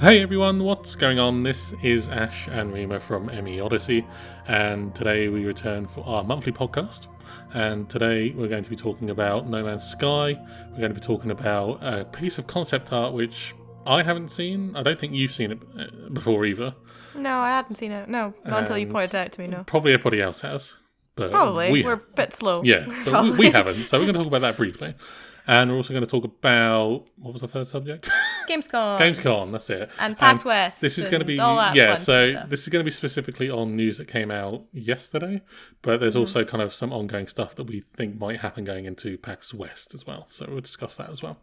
Hey everyone, what's going on? This is Ash and Rima from MEOdyssey, and today we return for our monthly podcast. And today we're going to be talking about No Man's Sky. We're going to be talking about a piece of concept art which I haven't seen. I don't think you've seen it before either. No, I hadn't seen it. No, not until you pointed it out to me. No, Probably everybody else has. But probably we're a bit slow. Yeah, but we haven't. So we're going to talk about that briefly. And we're also going to talk about, what was the first subject? Gamescom. Gamescom, that's it. And PAX West. This is going to be, this is going to be specifically on news that came out yesterday, but there's also kind of some ongoing stuff that we think might happen going into PAX West as well. So we'll discuss that as well.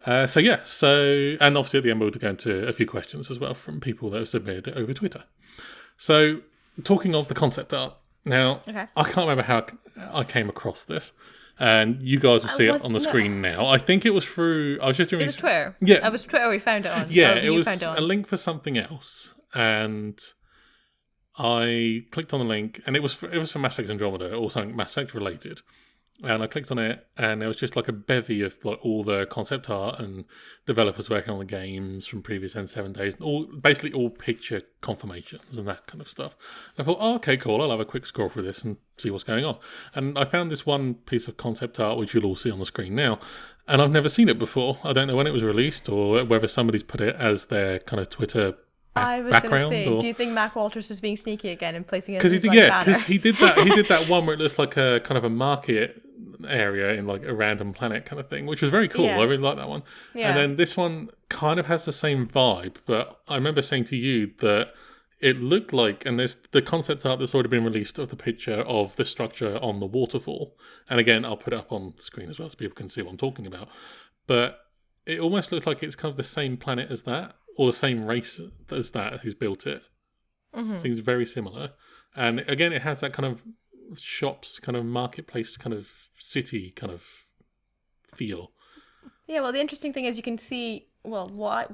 And obviously at the end we'll go into a few questions as well from people that have submitted over Twitter. So, talking of the concept art, now, I can't remember how I came across this. And you guys will see it on the screen now. I think it was through... It was Twitter. Yeah. It was Twitter we found it on. Yeah, it was a link for something else. And I clicked on the link, and it was for Mass Effect Andromeda, or something Mass Effect related. And I clicked on it, and there was just like a bevy of like all the concept art and developers working on the games from previous N7 days, and basically all picture confirmations and that kind of stuff. And I thought, okay, cool, I'll have a quick scroll through this and see what's going on. And I found this one piece of concept art, which you'll all see on the screen now, and I've never seen it before. I don't know when it was released or whether somebody's put it as their kind of Twitter I was going to say, do you think Mac Walters was being sneaky again and placing it? Because he did that. He did that one where it looks like a kind of a market area in like a random planet kind of thing, which was very cool. Yeah. I really like that one. Yeah. And then this one kind of has the same vibe, but I remember saying to you that it looked like, and there's the concept art that's already been released of the picture of the structure on the waterfall. And again, I'll put it up on the screen as well so people can see what I'm talking about. But it almost looks like it's kind of the same planet as that, or the same race as that who's built it. Seems very similar. And again, it has that kind of shops, kind of marketplace, kind of city kind of feel. Yeah, well, the interesting thing is you can see, when I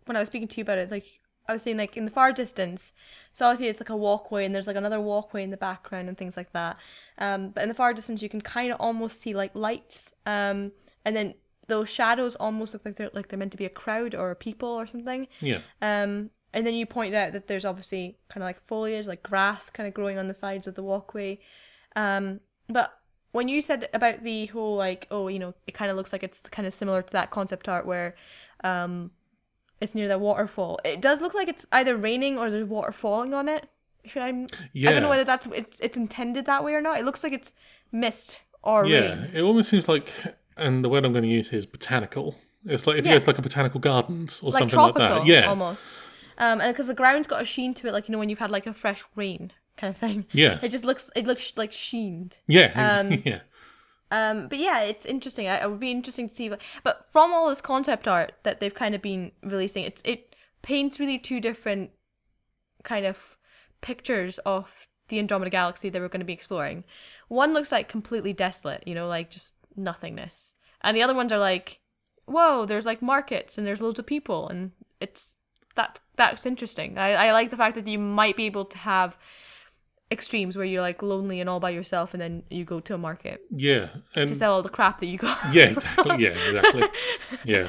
was speaking to you about it, like, I was saying, like, in the far distance, so obviously it's like a walkway, and there's like another walkway in the background and things like that. But in the far distance, you can kind of almost see like lights, and then those shadows almost look like they're meant to be a crowd or people or something. Yeah. And then you pointed out that there's obviously kind of like foliage, like grass kind of growing on the sides of the walkway. But when you said about the whole, like, it kind of looks like it's kind of similar to that concept art where it's near the waterfall. It does look like it's either raining or there's water falling on it. I don't know whether it's intended that way or not. It looks like it's mist or rain. Yeah, it almost seems like, and the word I'm going to use here is botanical. It's like if you go to like a botanical gardens or like something tropical, like that. Yeah, almost. And because the ground's got a sheen to it, like when you've had like a fresh rain kind of thing. Yeah, it looks like sheened. Yeah, yeah. But yeah, it's interesting. It would be interesting to see. But from all this concept art that they've kind of been releasing, it paints really two different kind of pictures of the Andromeda Galaxy that we're going to be exploring. One looks like completely desolate, like just nothingness, and the other ones are like, whoa, there's like markets and there's loads of people, and that's interesting. I like the fact that you might be able to have extremes where you're like lonely and all by yourself, and then you go to a market to sell all the crap that you got. Yeah,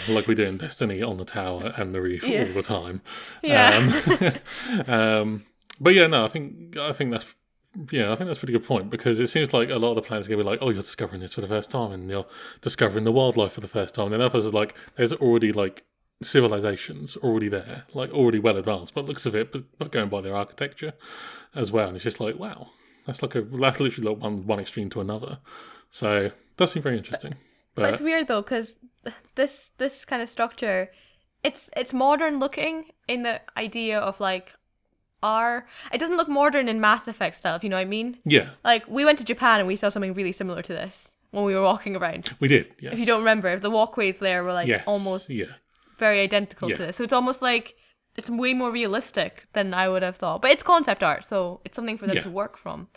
like we do in Destiny, on the tower and the reef all the time. But yeah, no, I think that's a pretty good point, because it seems like a lot of the planets are going to be like, oh, you're discovering this for the first time, and you're discovering the wildlife for the first time. And then others are like, there's already like civilizations already there, like already well advanced, but looks of it, but going by their architecture as well. And it's just like, wow, that's literally like one extreme to another. So it does seem very interesting. But it's weird though, because this kind of structure, it's modern looking in the idea of like, it doesn't look modern in Mass Effect style, if you know what I mean. Yeah. Like, we went to Japan and we saw something really similar to this when we were walking around. We did, yes. If you don't remember, if the walkways there were like almost very identical to this. So it's almost like it's way more realistic than I would have thought. But it's concept art, so it's something for them to work from.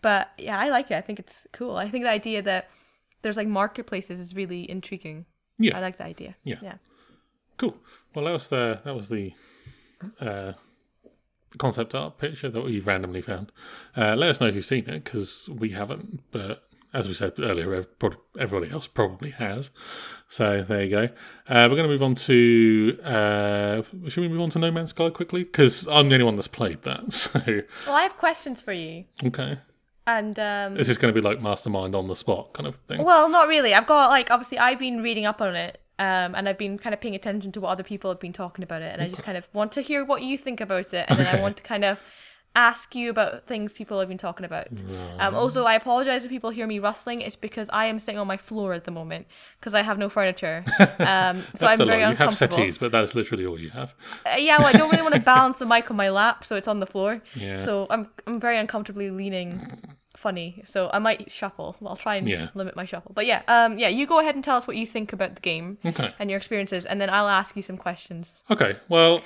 But yeah, I like it. I think it's cool. I think the idea that there's like marketplaces is really intriguing. Yeah. I like the idea. Yeah. Cool. Well, that was the concept art picture that we randomly found. Let us know if you've seen it, because we haven't, as we said earlier, everybody else probably has. So there you go. We're going to move on to... should we move on to No Man's Sky quickly? Because I'm the only one that's played that. So Well, I have questions for you. okay. And Is this going to be like mastermind on the spot kind of thing? well, not really. I've got obviously I've been reading up on it, and I've been kind of paying attention to what other people have been talking about it, and I just kind of want to hear what you think about it, and then I want to kind of ask you about things people have been talking about. Also, I apologize if people hear me rustling. It's because I am sitting on my floor at the moment because I have no furniture. So I'm very uncomfortable. You have settees, but that's literally all you have. Yeah, well, I don't really want to balance the mic on my lap, so it's on the floor. Yeah. So I'm very uncomfortably leaning. Funny, so I might shuffle. I'll try and limit my shuffle. But you go ahead and tell us what you think about the game and your experiences, and then I'll ask you some questions. Okay, well,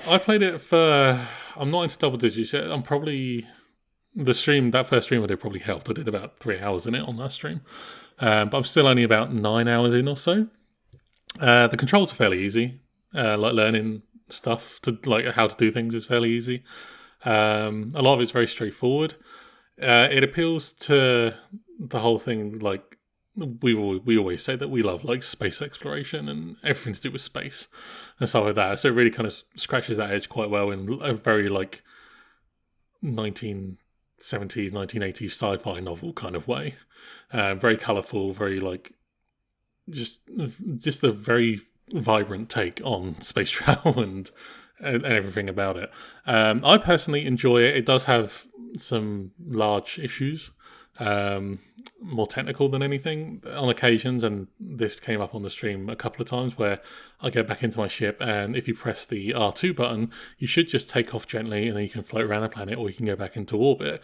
I played it for... I'm not into double digits yet. I'm probably... That first stream I did probably helped. I did about 3 hours in it on that stream. But I'm still only about 9 hours in or so. The controls are fairly easy. Like learning stuff, like how to do things is fairly easy. A lot of it's very straightforward. It appeals to the whole thing, like we always say that we love like space exploration and everything to do with space and stuff like that. So it really kind of scratches that edge quite well in a very like 1970s, 1980s sci-fi novel kind of way. Very colourful, very like just a very vibrant take on space travel and everything about it. I personally enjoy it. It does have some large issues, more technical than anything on occasions, and this came up on the stream a couple of times where I get back into my ship, and if you press the R2 button, you should just take off gently and then you can float around the planet, or you can go back into orbit.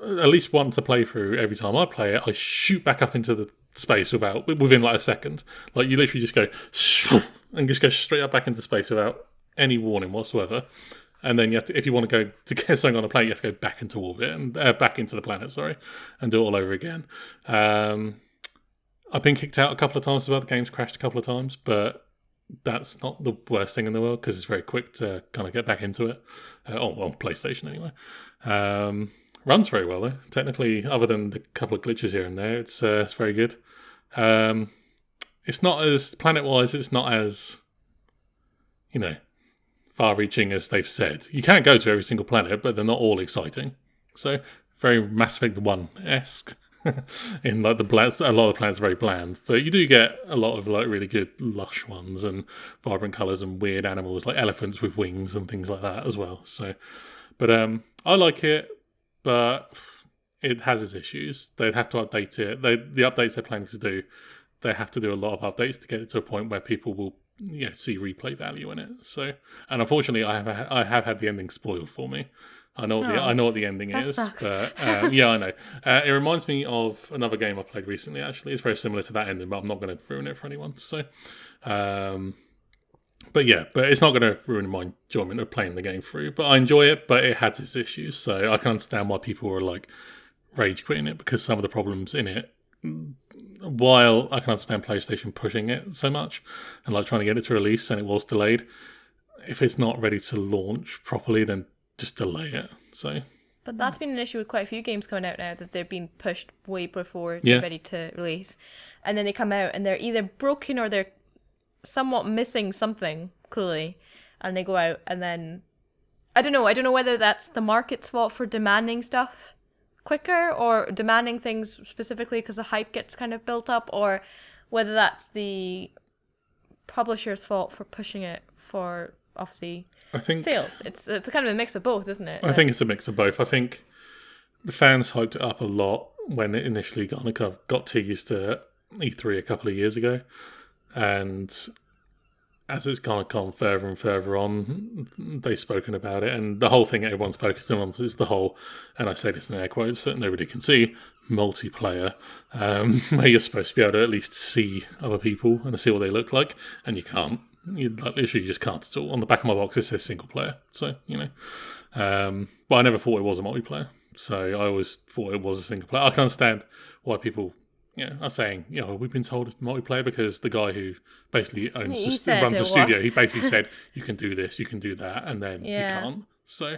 At least once a playthrough, every time I play it, I shoot back up into the space within like a second. Like you literally just go and just go straight up back into space without any warning whatsoever. And then you have to, if you want to go to get something on the planet, you have to go back into orbit and back into the planet, and do it all over again. I've been kicked out a couple of times about the game's crashed a couple of times, but that's not the worst thing in the world because it's very quick to kind of get back into it. On PlayStation anyway. Runs very well though. Technically, other than the couple of glitches here and there, it's very good. It's not as planet-wise. It's not as far-reaching as they've said. You can go to every single planet, but they're not all exciting. So very Mass Effect 1-esque. In like a lot of the planets are very bland, but you do get a lot of like really good lush ones and vibrant colours and weird animals like elephants with wings and things like that as well. So, but I like it, but it has its issues. They'd have to update it. The updates they're planning to do, they have to do a lot of updates to get it to a point where people will see replay value in it. So, and unfortunately, I have had the ending spoiled for me. I know what the ending is. Sucks. But I know. It reminds me of another game I played recently. Actually, it's very similar to that ending, but I'm not going to ruin it for anyone. So, but it's not going to ruin my enjoyment of playing the game through. But I enjoy it, but it has its issues. So I can understand why people were like rage quitting it because some of the problems in it. While I can understand PlayStation pushing it so much and like trying to get it to release, and it was delayed. If it's not ready to launch properly, then just delay it. So, but that's been an issue with quite a few games coming out now, that they're being pushed way before they're ready to release, and then they come out and they're either broken or they're somewhat missing something clearly, and they go out and then I don't know whether that's the market's fault for demanding stuff quicker or demanding things specifically because the hype gets kind of built up, or whether that's the publisher's fault for pushing it for obviously sales. It's kind of a mix of both, isn't it? I think it's a mix of both. I think the fans hyped it up a lot when it initially got teased at E3 a couple of years ago, and as it's kind of gone further and further on, they've spoken about it, and the whole thing everyone's focusing on is the whole, and I say this in air quotes that nobody can see, multiplayer, where you're supposed to be able to at least see other people and see what they look like, and you can't. You literally just can't at all. On the back of my box it says single player, so but I never thought it was a multiplayer, so I always thought it was a single player. I can understand why people are saying, we've been told it's multiplayer because the guy who basically runs the studio, he basically said, you can do this, you can do that, and then you can't. So,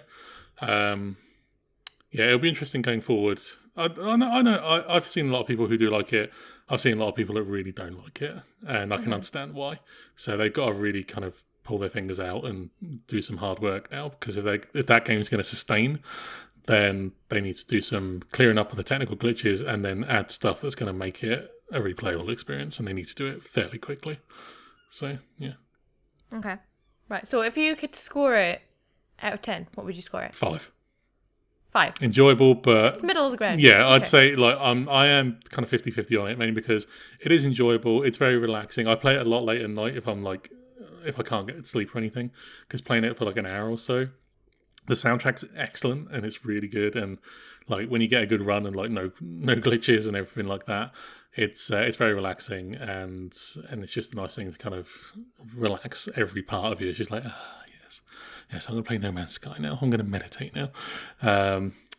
it'll be interesting going forward I've seen a lot of people who do like it. I've seen a lot of people that really don't like it, and I can understand why. So they've got to really kind of pull their fingers out and do some hard work now, because if that game is going to sustain, then they need to do some clearing up of the technical glitches and then add stuff that's going to make it a replayable experience, and they need to do it fairly quickly. So, yeah. Okay. Right. So if you could score it out of 10, what would you score it? 5. 5. Enjoyable, but it's middle of the ground. Yeah, I'd say I am kind of 50-50 on it, mainly because it is enjoyable. It's very relaxing. I play it a lot late at night if I can't get to sleep or anything, because playing it for like an hour or so. The soundtrack's excellent and it's really good, and like when you get a good run and like no glitches and everything like that, it's very relaxing, and it's just a nice thing to kind of relax every part of you. It's just like, yes, I'm going to play No Man's Sky now. I'm going to meditate now.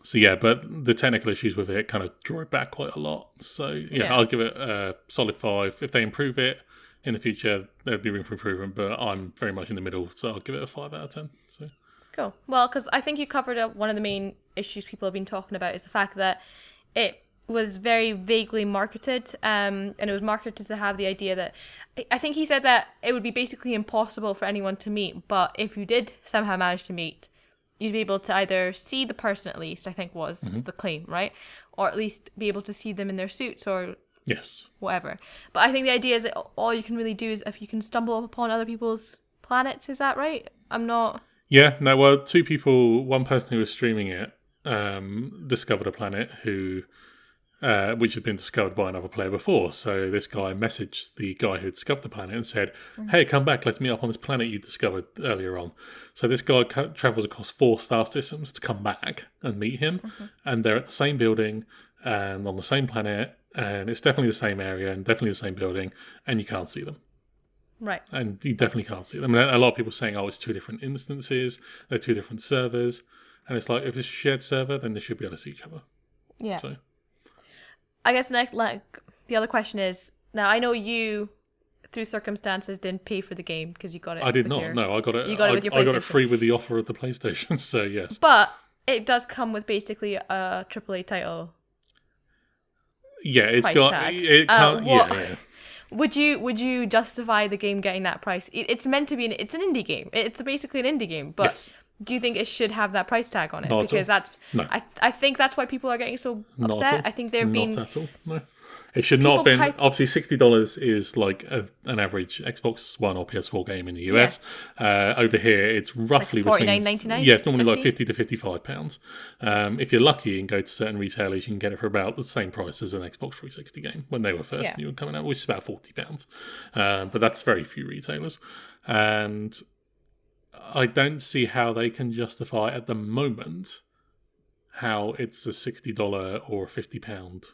So yeah, but the technical issues with it kind of draw it back quite a lot. So yeah. I'll give it a solid 5. If they improve it in the future, there'd be room for improvement, but I'm very much in the middle, so I'll give it a 5 out of 10. So cool. Well, because I think you covered up one of the main issues people have been talking about is the fact that it was very vaguely marketed, and it was marketed to have the idea that, I think he said that it would be basically impossible for anyone to meet, but if you did somehow manage to meet, you'd be able to either see the person, at least, I think was the claim, right? Or at least be able to see them in their suits or yes, whatever. But I think the idea is that all you can really do is if you can stumble upon other people's planets, is that right? I'm not... Yeah, no, well, 2 people, one person who was streaming it discovered a planet which had been discovered by another player before. So this guy messaged the guy who discovered the planet and said, hey, come back, let's meet up on this planet you discovered earlier on. So this guy travels across 4 star systems to come back and meet him, and they're at the same building and on the same planet, and it's definitely the same area and definitely the same building, and you can't see them. Right. And you definitely can't see them. And a lot of people saying, it's 2 different instances, they're 2 different servers, and it's like, if it's a shared server, then they should be able to see each other. Yeah. So I guess next, the other question is, now I know you, through circumstances, didn't pay for the game because you got it. I did not. No, I got it. You got it with your PlayStation. I got it free with the offer of the PlayStation. So yes. But it does come with basically a AAA title. Yeah, it's price got. Tag. It can't. Yeah. Would you justify the game getting that price? It's meant to be. It's an indie game. It's basically an indie game, but. Yes. Do you think it should have that price tag on it? Not because at all. that's No. I think that's why people are getting so upset. I think they're being not at all. No, it should not have been. Obviously, $60 is like an average Xbox One or PS4 game in the US. Yeah. Over here, it's roughly like $49.99. Yeah, it's normally like £50 to £55. If you're lucky and go to certain retailers, you can get it for about the same price as an Xbox 360 game when they were first new and coming out, which is about £40. But that's very few retailers, and I don't see how they can justify at the moment how it's a $60 or a £50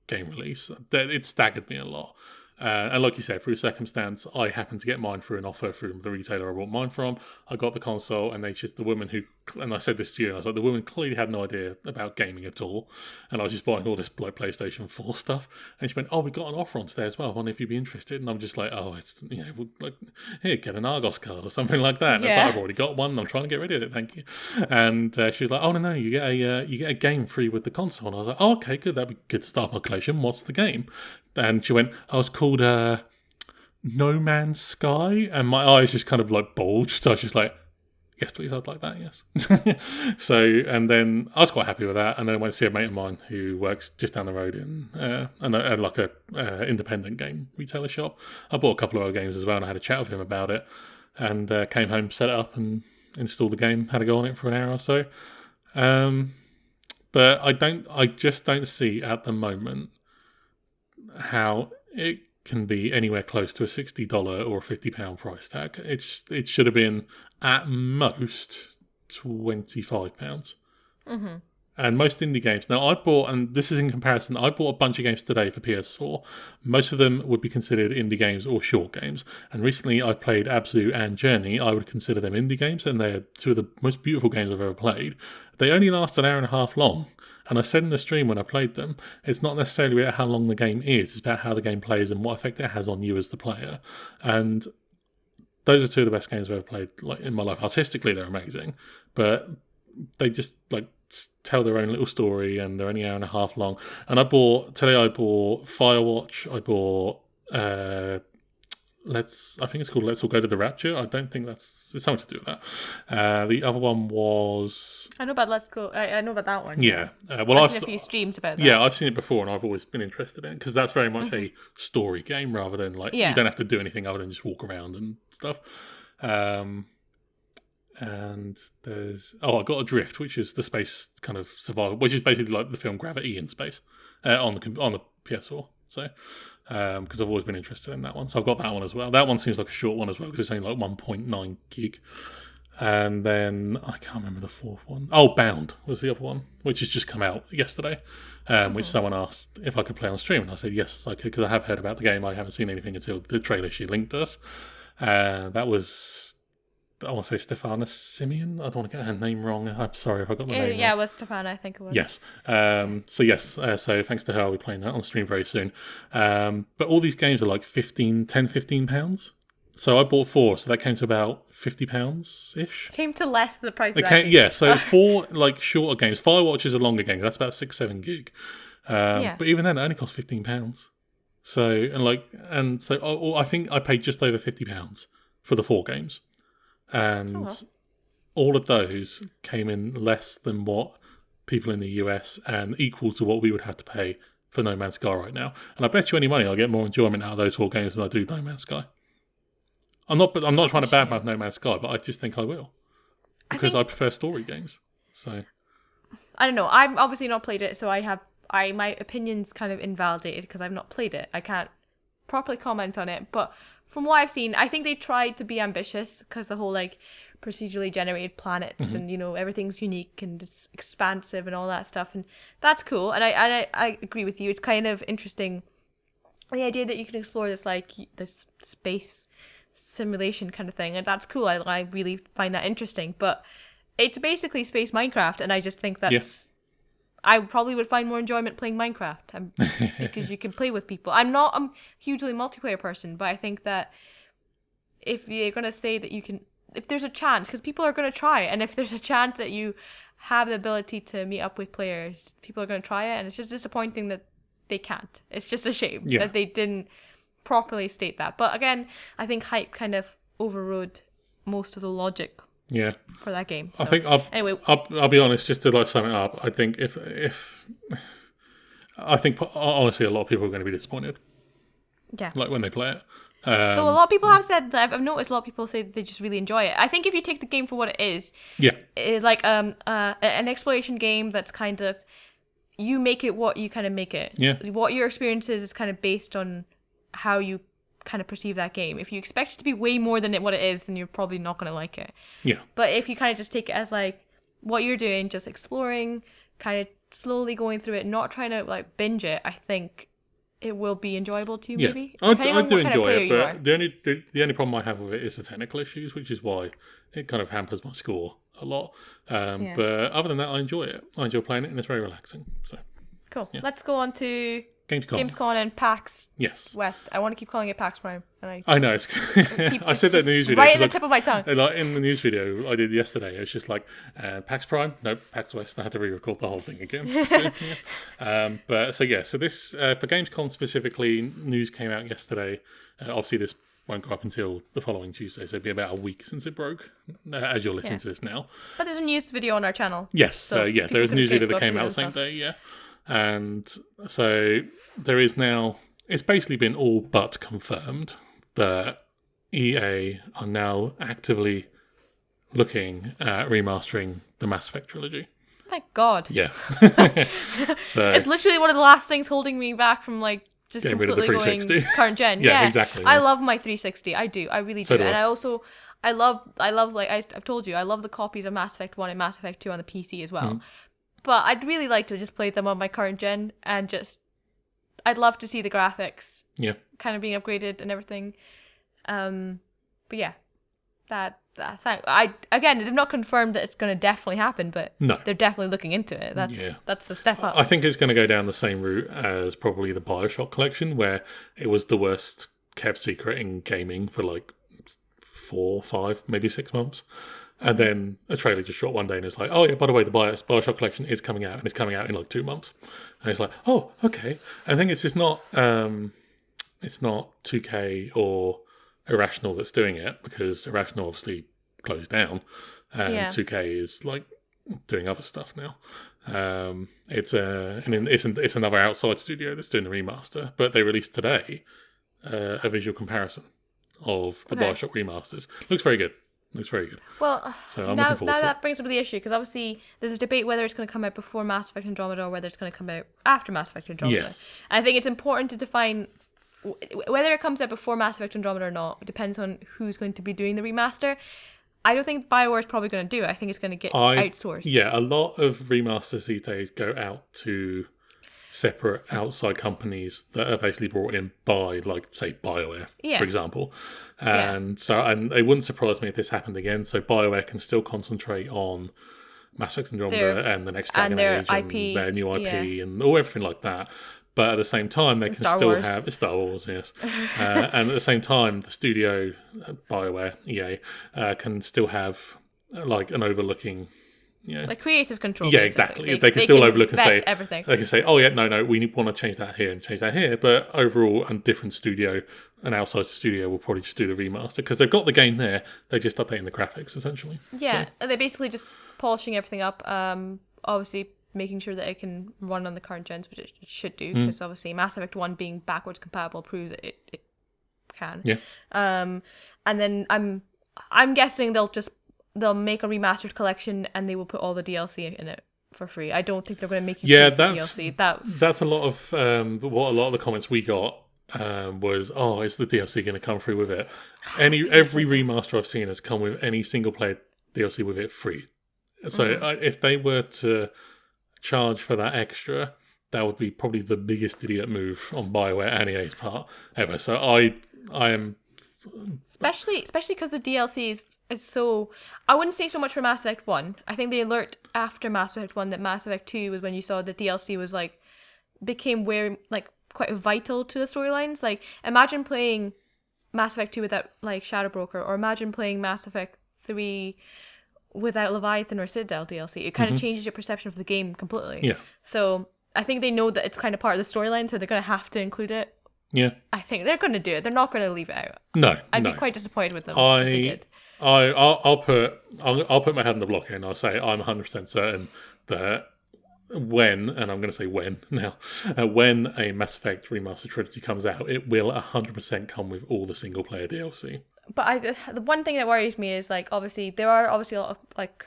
game release. It staggered me a lot. And like you said, through circumstance, I happened to get mine through an offer from the retailer I bought mine from. I got the console, and the woman who, and I said this to you, and I was like, the woman clearly had no idea about gaming at all. And I was just buying all this like PlayStation 4 stuff. And she went, we got an offer on today as well. I wonder if you'd be interested. And I'm just like, it's, like, here, get an Argos card or something like that. And it's like, I've already got one. And I'm trying to get rid of it. Thank you. And she was like, no, you get a game free with the console. And I was like, okay, good. That'd be good to start my collection. What's the game? And she went, it's called No Man's Sky. And my eyes just kind of like bulged. So I was just like, yes, please, I'd like that, yes. So, and then I was quite happy with that. And then I went to see a mate of mine who works just down the road in like a independent game retailer shop. I bought a couple of other games as well, and I had a chat with him about it. And came home, set it up, and installed the game. Had a go on it for an hour or so. But I just don't see at the moment how it can be anywhere close to a $60 or a £50 price tag. It should have been at most £25. Mm-hmm. And most indie games. Now, I bought, and this is in comparison, I bought a bunch of games today for PS4. Most of them would be considered indie games or short games. And recently I played Abzu and Journey. I would consider them indie games, and they're 2 of the most beautiful games I've ever played. They only last an hour and a half long. And I said in the stream when I played them, it's not necessarily about how long the game is, it's about how the game plays and what effect it has on you as the player. And those are 2 of the best games I've ever played in my life. Artistically, they're amazing, but they just tell their own little story, and they're only an hour and a half long. And I bought Firewatch. I bought I think it's called Let's All Go to the Rapture. I don't think it's something to do with that. The other one was... I know about Let's Go. I know about that one. Yeah. I've seen a few streams about that. Yeah, I've seen it before, and I've always been interested in it, because that's very much a story game rather than, like, you don't have to do anything other than just walk around and stuff. And there's... I got Adrift, which is the space kind of survival, which is basically like the film Gravity in space on the PS4. So, because I've always been interested in that one. So I've got that one as well. That one seems like a short one as well, because it's only like 1.9 gig. And then, I can't remember the fourth one. Oh, Bound was the other one, which has just come out yesterday, which someone asked if I could play on stream. And I said, yes, I could, because I have heard about the game. I haven't seen anything until the trailer she linked us. That was... I want to say Stefana Simeon. I don't want to get her name wrong. I'm sorry if I got the name wrong. Yeah, it was Stefana, I think it was. Yes. So thanks to her, I'll be playing that on stream very soon. But all these games are like £15. So I bought 4, so that came to about £50-ish. Came to less than the price of that. Yeah, so 4 like shorter games. Firewatch is a longer game. That's about 6-7 gig. But even then, it only costs £15. So I think I paid just over £50 for the 4 games. And all of those came in less than what people in the US and equal to what we would have to pay for No Man's Sky right now. And I bet you any money I'll get more enjoyment out of those 4 games than I do No Man's Sky. I'm not trying to badmouth No Man's Sky, but I just think I will. Because I prefer story games. So I don't know. I've obviously not played it, so my opinion's kind of invalidated because I've not played it. I can't properly comment on it, but from what I've seen, I think they tried to be ambitious because the whole like procedurally generated planets and everything's unique and it's expansive and all that stuff, and that's cool. And I agree with you. It's kind of interesting, the idea that you can explore this space simulation kind of thing, and that's cool. I really find that interesting. But it's basically space Minecraft, and I just think that's. I probably would find more enjoyment playing Minecraft because you can play with people. I'm not a hugely multiplayer person, but I think that if you're going to say that you can, if there's a chance, because people are going to try, and if there's a chance that you have the ability to meet up with players, people are going to try it, and it's just disappointing that they can't. It's just a shame that they didn't properly state that. But again, I think hype kind of overrode most of the logic. Yeah, for that game. So, I think I'll be honest, just to sum it up. I think honestly, a lot of people are going to be disappointed. Yeah, like when they play it. Though a lot of people have said that I've noticed a lot of people say they just really enjoy it. I think if you take the game for what it is, it's like an exploration game that's kind of you make it what you kind of make it. Yeah, what your experience is kind of based on how you kind of perceive that game. If you expect it to be way more than what it is, then you're probably not going to like it. Yeah. But if you kind of just take it as like what you're doing, just exploring, kind of slowly going through it, not trying to like binge it, I think it will be enjoyable too. Maybe. I do enjoy it, but the only problem I have with it is the technical issues, which is why it kind of hampers my score a lot. But other than that, I enjoy it. I enjoy playing it, and it's very relaxing. So cool. Yeah. Let's go on to Gamescom and PAX West. I want to keep calling it PAX Prime. And I know. I said that in the news video. Right at the tip of my tongue. Like in the news video I did yesterday, it's just like, PAX Prime? No, PAX West. I had to re-record the whole thing again. So, so this, for Gamescom specifically, news came out yesterday. Obviously, this won't go up until the following Tuesday, so it'll be about a week since it broke, as you're listening to this now. But there's a news video on our channel. Yes, so there's a news video that came out the same day, And so there is now, it's basically been all but confirmed that EA are now actively looking at remastering the Mass Effect Trilogy. Thank God. Yeah. So it's literally one of the last things holding me back from like just getting completely rid of the 360. Going current gen. Yeah, exactly. I love my 360. I do. I really do. And I love like I've told you, I love the copies of Mass Effect 1 and Mass Effect 2 on the PC as well. But I'd really like to just play them on my current gen and I'd love to see the graphics kind of being upgraded and everything. But yeah, they've not confirmed that it's going to definitely happen, but they're definitely looking into it. That's the step up. I think it's going to go down the same route as probably the BioShock collection, where it was the worst kept secret in gaming for like 4, 5, maybe 6 months. And then a trailer just shot one day and it's like, oh yeah, by the way, the Bioshock collection is coming out and it's coming out in like 2 months. And it's like, oh, okay. And I think it's just not 2K or Irrational that's doing it, because Irrational obviously closed down and 2K is like doing other stuff now. It's another outside studio that's doing the remaster, but they released today a visual comparison of the Bioshock remasters. Looks very good. Well, so I'm now looking forward to that it. brings up the issue, because obviously there's a debate whether it's going to come out before Mass Effect Andromeda or whether it's going to come out after Mass Effect Andromeda. Yes. I think it's important to define whether it comes out before Mass Effect Andromeda or not. It depends on who's going to be doing the remaster. I don't think BioWare is probably going to do it. I think it's going to get outsourced. Yeah, a lot of remasters these days go out to separate outside companies that are basically brought in by, like, say, BioWare, for example. And it wouldn't surprise me if this happened again. So BioWare can still concentrate on Mass Effect Andromeda and the Next Dragon Age and their new IP and everything like that. But at the same time, they can still have Star Wars, yes. And at the same time, the studio, BioWare, EA, can still have like an overlooking, like creative control. Yeah, exactly. They can still overlook and say everything. They can say, oh yeah, no, we want to change that here and change that here. But overall, a different studio, an outside studio, will probably just do the remaster because they've got the game there. They're just updating the graphics essentially. Yeah, they're basically just polishing everything up. Obviously, making sure that it can run on the current gens, which it should do, because obviously Mass Effect 1 being backwards compatible proves that it can. Yeah. And then I'm guessing they'll make a remastered collection and they will put all the DLC in it for free. I don't think they're going to make you pay for DLC. That's a lot of what a lot of the comments we got was, oh, is the DLC going to come through with it? Every remaster I've seen has come with any single player DLC with it free. So if they were to charge for that extra, that would be probably the biggest idiot move on BioWare and EA's part ever. So I am especially because the DLC is so, I wouldn't say so much for Mass Effect 1. I think they learnt after Mass Effect 1 that Mass Effect 2 was when you saw the DLC was like became quite vital to the storylines. Like, imagine playing Mass Effect 2 without like Shadow Broker, or imagine playing Mass Effect 3 without Leviathan or Citadel DLC. It kind of changes your perception of the game completely. Yeah. So I think they know that it's kind of part of the storyline, so they're going to have to include it. Yeah. I think they're going to do it. They're not going to leave it out. No. I'd be quite disappointed with them if they did. I'll put my head in the block here and I'll say I'm 100% certain that when, and I'm going to say when now, when a Mass Effect Remastered Trilogy comes out, it will 100% come with all the single player DLC. But the one thing that worries me is, like, obviously there are a lot of like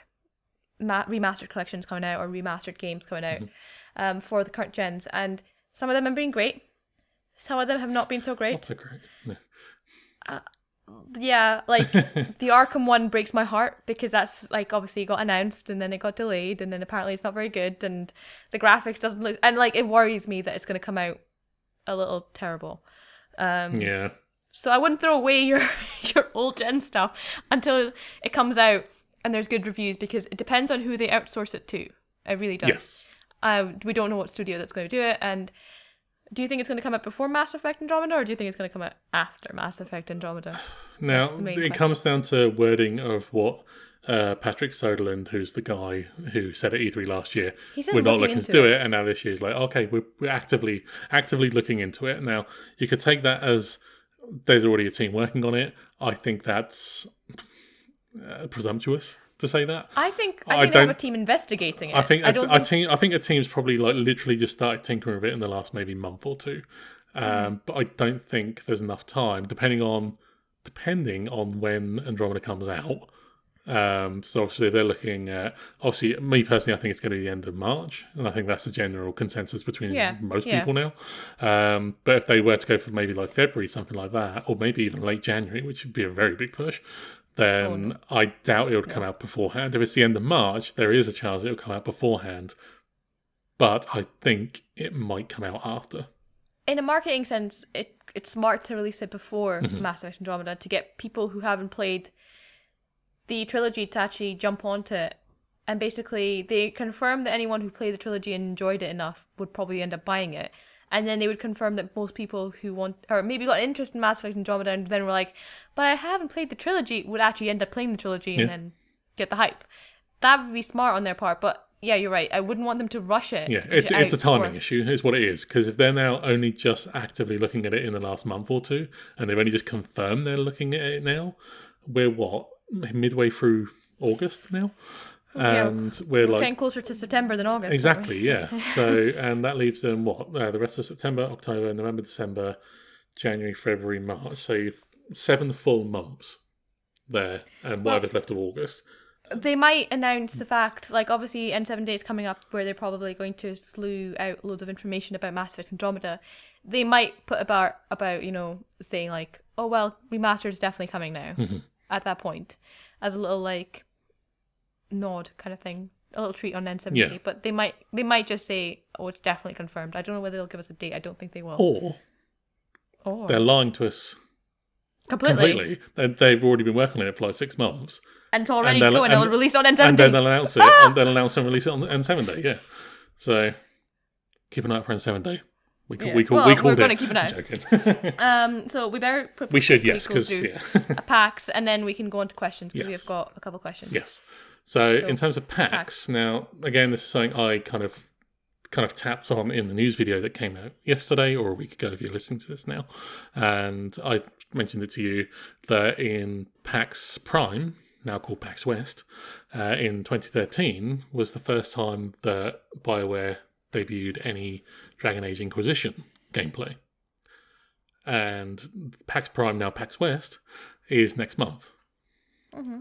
remastered collections coming out or remastered games coming out for the current gens, and some of them have been great, some of them have not been so great. Not so great. No. Yeah, like the Arkham one breaks my heart because that's like obviously got announced and then it got delayed and then apparently it's not very good and the graphics doesn't look, and like it worries me that it's going to come out a little terrible. Yeah. So I wouldn't throw away your old gen stuff until it comes out and there's good reviews, because it depends on who they outsource it to. It really does. Yes. We don't know what studio that's going to do it. And do you think it's going to come out before Mass Effect Andromeda, or do you think it's going to come out after Mass Effect Andromeda? Now, it comes down to wording of what Patrick Soderlund, who's the guy who said at E3 last year, we're not looking to do it, and now this year he's like, okay, we're actively looking into it. Now, you could take that as there's already a team working on it. I think that's presumptuous to say that. I think they have a team investigating it. I think a team's probably like literally just started tinkering with it in the last maybe month or two. But I don't think there's enough time, depending on when Andromeda comes out. So obviously they're looking at, obviously me personally, I think it's going to be the end of March, and I think that's the general consensus between most people now. But if they were to go for maybe like February, something like that, or maybe even late January, which would be a very big push, then I doubt it would come out beforehand. If it's the end of March, there is a chance it will come out beforehand, but I think it might come out after. In a marketing sense, it's smart to release it before Mass Effect Andromeda to get people who haven't played the trilogy to actually jump onto it. And basically, they confirm that anyone who played the trilogy and enjoyed it enough would probably end up buying it. And then they would confirm that most people who want, or maybe got interest in Mass Effect Andromeda and then were like, but I haven't played the trilogy, would actually end up playing the trilogy and then get the hype. That would be smart on their part, but yeah, you're right. I wouldn't want them to rush it. Yeah, it's a timing issue, is what it is. Because if they're now only just actively looking at it in the last month or two, and they've only just confirmed they're looking at it now, we're what, midway through August now? And we're like getting closer to September than August. Exactly, yeah. So, and that leaves them what? The rest of September, October, November, December, January, February, March. So 7 full months there, and whatever's left of August. They might announce the fact, like obviously N7 Day is coming up where they're probably going to slew out loads of information about Mass Effect Andromeda. They might put about saying like, oh well, Remastered is definitely coming now at that point, as a little like nod kind of thing, a little treat on N7 Day. But they might just say, oh, it's definitely confirmed. I don't know whether they'll give us a date. I don't think they will. Or they're lying to us completely. They've already been working on it for like 6 months. And it's already going, and they'll release it on N7 Day. And then they'll announce it, and they'll announce and release it on N7 Day, yeah. So, keep an eye out for N7 Day. We're going to keep an eye. So, we better... We should, yes, because, PAX, and then we can go on to questions, because we've got a couple of questions. Yes. So in terms of PAX, now, again, this is something I kind of tapped on in the news video that came out yesterday or a week ago if you're listening to this now. And I mentioned it to you that in PAX Prime, now called PAX West, in 2013 was the first time that BioWare debuted any Dragon Age Inquisition gameplay. And PAX Prime, now PAX West, is next month. Mm-hmm.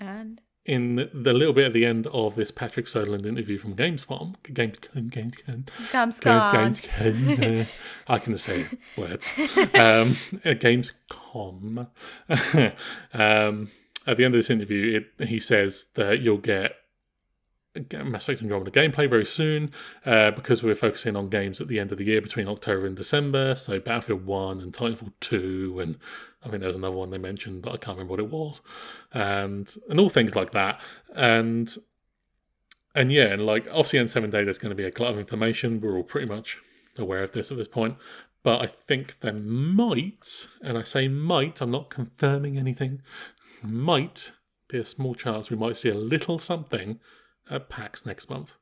And in the little bit at the end of this Patrick Soderlund interview from Gamescom, I can say words. Gamescom. At the end of this interview, he says that you'll get Mass Effect Andromeda gameplay very soon because we're focusing on games at the end of the year between October and December. So Battlefield 1 and Titanfall 2 and I think there was another one they mentioned, but I can't remember what it was. And all things like that. And like obviously on 7 Day there's going to be a glut of information. We're all pretty much aware of this at this point. But I think there might, and I say might, I'm not confirming anything, might be a small chance we might see a little something at PAX next month.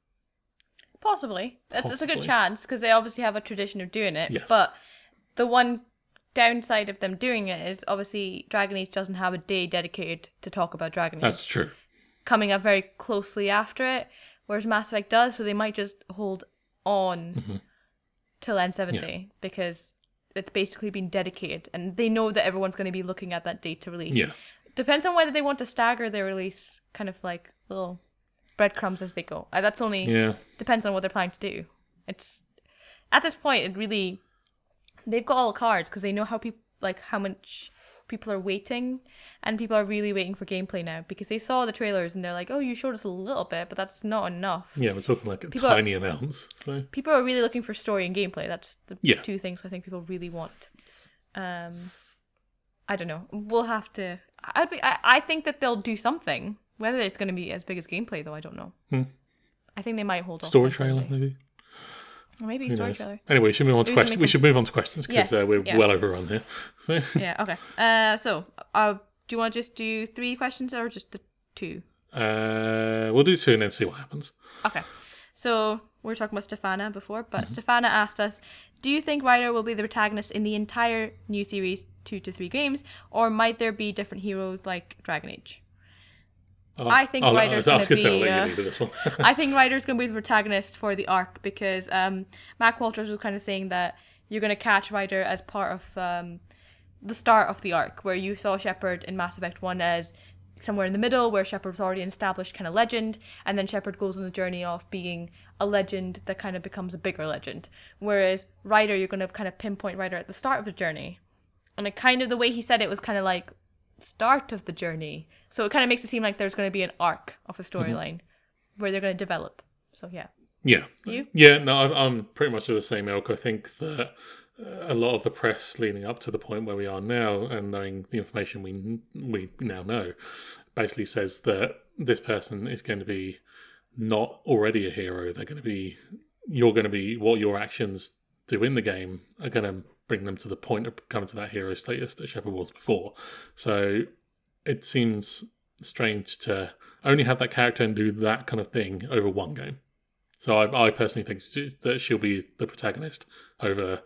Possibly. It's a good chance because they obviously have a tradition of doing it. Yes. But the one downside of them doing it is obviously Dragon Age doesn't have a day dedicated to talk about Dragon Age. That's true. Coming up very closely after it, whereas Mass Effect does, so they might just hold on till N7 Day because it's basically been dedicated and they know that everyone's going to be looking at that date to release. Yeah. Depends on whether they want to stagger their release kind of like little breadcrumbs as they go. That's only depends on what they're planning to do. It's at this point it really they've got all the cards because they know how much people are waiting and people are really waiting for gameplay now because they saw the trailers and they're like, oh, you showed us a little bit, but that's not enough. Yeah, we're talking like tiny amounts. So people are really looking for story and gameplay. That's the two things I think people really want. I don't know. We'll have to. I think that they'll do something. Whether it's going to be as big as gameplay, though, I don't know. I think they might hold on. Story trailer, maybe. Or maybe story trailer. Anyway, we should move on to questions. We should move on to questions because we're well overrun here. So. Yeah. Okay. So, do you want to just do 3 questions or just the 2? We'll do 2 and then see what happens. Okay. So we were talking about Stefana before, but Stefana asked us, do you think Ryder will be the protagonist in the entire new series 2 to 3 games, or might there be different heroes like Dragon Age? I think Ryder's going to be. I think Ryder's going to be the protagonist for the arc because Mac Walters was kind of saying that you're going to catch Ryder as part of the start of the arc, where you saw Shepard in Mass Effect 1 as somewhere in the middle, where Shepard was already an established kind of legend, and then Shepard goes on the journey of being a legend that kind of becomes a bigger legend. Whereas Ryder, you're going to kind of pinpoint Ryder at the start of the journey, and it kind of the way he said it was kind of like start of the journey, so it kind of makes it seem like there's going to be an arc of a storyline where they're going to develop. So I'm pretty much of the same ilk. I think that a lot of the press leading up to the point where we are now and knowing the information we now know basically says that this person is going to be not already a hero. You're going to be what your actions do in the game are going to bring them to the point of coming to that hero status that Shepard was before. So it seems strange to only have that character and do that kind of thing over one game. So I personally think that she'll be the protagonist over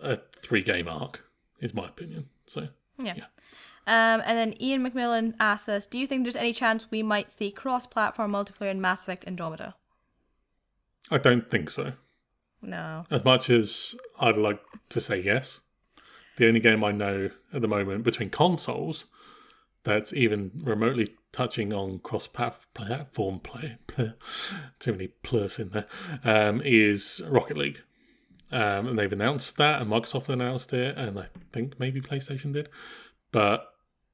a 3-game arc, is my opinion. So yeah. And then Ian McMillan asks us, do you think there's any chance we might see cross-platform multiplayer in Mass Effect Andromeda? I don't think so. No. As much as I'd like to say yes, the only game I know at the moment between consoles that's even remotely touching on cross-platform play, too many plus in there, is Rocket League. And they've announced that, and Microsoft announced it, and I think maybe PlayStation did. But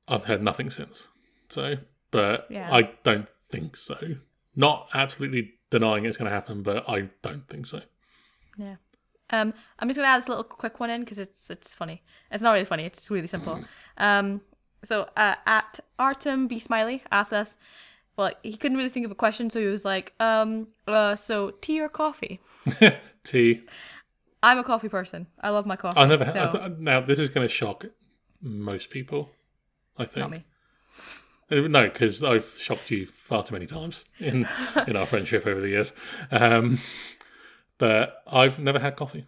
I've heard nothing since. So, but yeah. I don't think so. Not absolutely denying it's going to happen, but I don't think so. Yeah. I'm just going to add this little quick one in because it's funny. It's not really funny. It's really simple. So at Artem B Smiley asked us, well, he couldn't really think of a question, so he was like, so tea or coffee? Tea. I'm a coffee person. I love my coffee. I never. So. Now this is going to shock most people, I think. Not me. No, because I've shocked you far too many times in our friendship over the years. But I've never had coffee.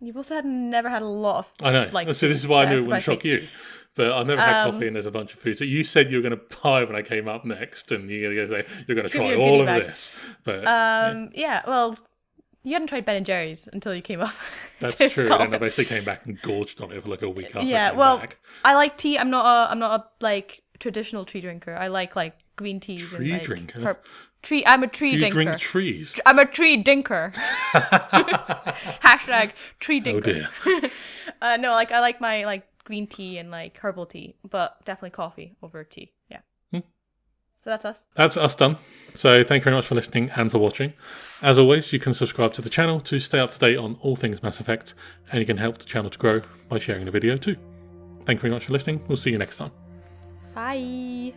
You've also never had a lot of. I know. So this is why I knew it wouldn't shock you. But I've never had coffee, and there's a bunch of food. So you said you were going to buy when I came up next, and you're going to say you're going to try all of this. But yeah, well. You hadn't tried Ben & Jerry's until you came up. That's true. And I basically came back and gorged on it for like a week after I came back. I like tea. I'm not a like traditional tea drinker. I like green teas. Tree and, drinker? I'm a tree dinker. dinker. Do you drink trees? I'm a tree dinker. Hashtag tree dinker. Oh dear. No, I like my green tea and herbal tea, but definitely coffee over tea. Yeah. So that's us. That's us done. So thank you very much for listening and for watching. As always, you can subscribe to the channel to stay up to date on all things Mass Effect, and you can help the channel to grow by sharing the video too. Thank you very much for listening. We'll see you next time. Bye.